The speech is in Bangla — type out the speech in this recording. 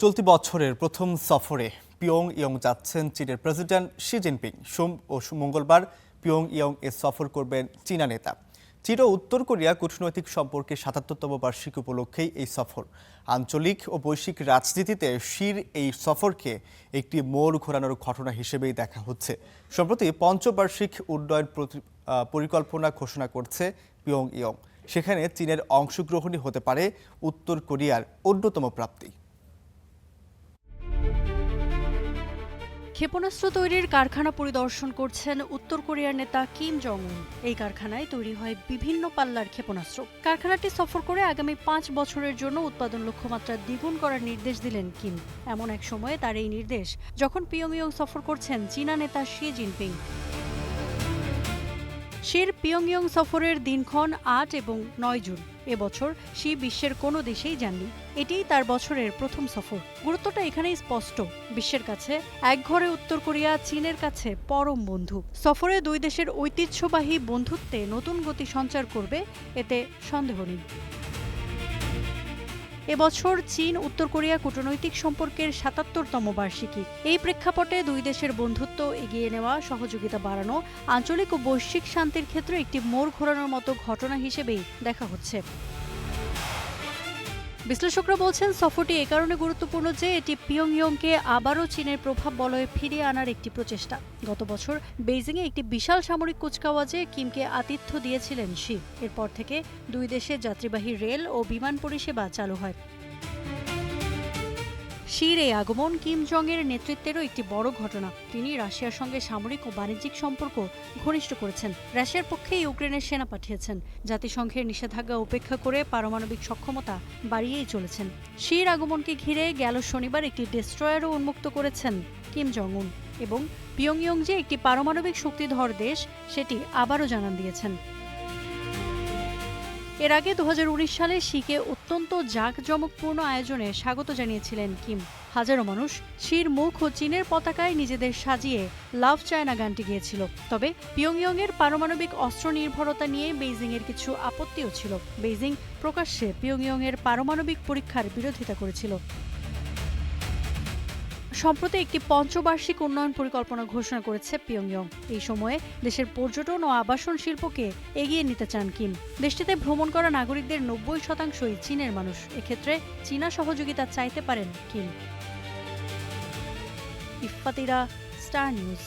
চলতি বছরের প্রথম সফরে পিয়ংইয়ং যাচ্ছেন চীনের প্রেসিডেন্ট শি জিনপিং। সোম ও মঙ্গলবার পিয়ংইয়ং এ সফর করবেন চীনা নেতা। চীন ও উত্তর কোরিয়া কূটনৈতিক সম্পর্কের ৭৭তম বার্ষিকী উপলক্ষেই এই সফর। আঞ্চলিক ও বৈশ্বিক রাজনীতিতে শির এই সফরকে একটি মোড় ঘোরানোর ঘটনা হিসেবেই দেখা হচ্ছে। সম্প্রতি পঞ্চবার্ষিক উন্নয়ন পরিকল্পনা ঘোষণা করছে পিয়ংইয়ং। সেখানে চীনের অংশগ্রহণই হতে পারে উত্তর কোরিয়ার অন্যতম প্রাপ্তি। ক্ষেপণাস্ত্র তৈরির কারখানা পরিদর্শন করছেন উত্তর কোরিয়ার নেতা কিম জং উন। এই কারখানায় তৈরি হয় বিভিন্ন পাল্লার ক্ষেপণাস্ত্র। কারখানাটি সফর করে আগামী ৫ বছরের জন্য উৎপাদন লক্ষ্যমাত্রা দ্বিগুণ করার নির্দেশ দিলেন কিম। এমন এক সময়ে তার এই নির্দেশ যখন পিয়ংইয়ং সফর করছেন চীনা নেতা শি জিনপিং। শির পিয়ংইয়ং সফরের দিনক্ষণ ৮ এবং ৯ জুন। এবছর শি বিশ্বের কোনো দেশেই যাননি। এটিই তার বছরের প্রথম সফর। গুরুত্বটা এখানেই স্পষ্ট। বিশ্বের কাছে একঘরে উত্তর কোরিয়া, চীনের কাছে পরম বন্ধু। সফরে দুই দেশের ঐতিহ্যবাহী বন্ধুত্বে নতুন গতি সঞ্চার করবে, এতে সন্দেহ নেই। এবছর চীন উত্তর কোরিয়া কূটনৈতিক সম্পর্কের ৭৭তম বার্ষিকী। এই প্রেক্ষাপটে দুই দেশের বন্ধুত্ব এগিয়ে নেওয়া, সহযোগিতা বাড়ানো, আঞ্চলিক ও বৈশ্বিক শান্তির ক্ষেত্রে একটি মোড় ঘোরানোর মতো ঘটনা হিসেবেই দেখা হচ্ছে। বিশ্লেষকরা বলছেন সফরটি এ কারণে গুরুত্বপূর্ণ যে এটি পিয়ংইয়ংকে আবারও চীনের প্রভাব বলয়ে ফিরিয়ে আনার একটি প্রচেষ্টা। গত বছর বেইজিংয়ে একটি বিশাল সামরিক কুচকাওয়াজে কিমকে আতিথ্য দিয়েছিলেন শি। এরপর থেকে দুই দেশে যাত্রীবাহী রেল ও বিমান পরিষেবা চালু হয়। শির এই আগমন কিম জং এর নেতৃত্বেরও একটি বড় ঘটনা। তিনি রাশিয়ার সঙ্গে সামরিক ও বাণিজ্যিক সম্পর্ক ঘনিষ্ঠ করেছেন। রাশিয়ার পক্ষে ইউক্রেনের সেনা পাঠিয়েছেন। জাতিসংঘের নিষেধাজ্ঞা উপেক্ষা করে পারমাণবিক সক্ষমতা বাড়িয়েই চলেছেন। শির আগমনকে ঘিরে গেল শনিবার একটি ডেস্ট্রয়ারও উন্মুক্ত করেছেন কিম জং উন এবং পিয়ংইয়ং যে একটি পারমাণবিক শক্তিধর দেশ সেটি আবারও জানান দিয়েছেন। এর আগে ২০১৯ সালে শিকে অত্যন্ত জাঁকজমকপূর্ণ আয়োজনে স্বাগত জানিয়েছিলেন কিম। হাজারো মানুষ শির মুখ ও চীনের পতাকায় নিজেদের সাজিয়ে লাভ চায়না গানটি গেয়েছিল। তবে পিয়ংইয়ংয়ের পারমাণবিক অস্ত্র নির্ভরতা নিয়ে বেইজিংয়ের কিছু আপত্তিও ছিল। বেইজিং প্রকাশ্যে পিয়ংইয়ংয়ের পারমাণবিক পরীক্ষার বিরোধিতা করেছিল। সম্প্রতি একটি পঞ্চবার্ষিক উন্নয়ন পরিকল্পনা ঘোষণা করেছে পিয়ংইয়ং। এই সময়ে দেশের পর্যটন ও আবাসন শিল্পকে এগিয়ে নিতে চান কিম। দেশটিতে ভ্রমণ করা নাগরিকদের ৯০%ই চীনের মানুষ। এক্ষেত্রে চীনা সহযোগিতা চাইতে পারেন কিম। ইফফাতিরা, star news.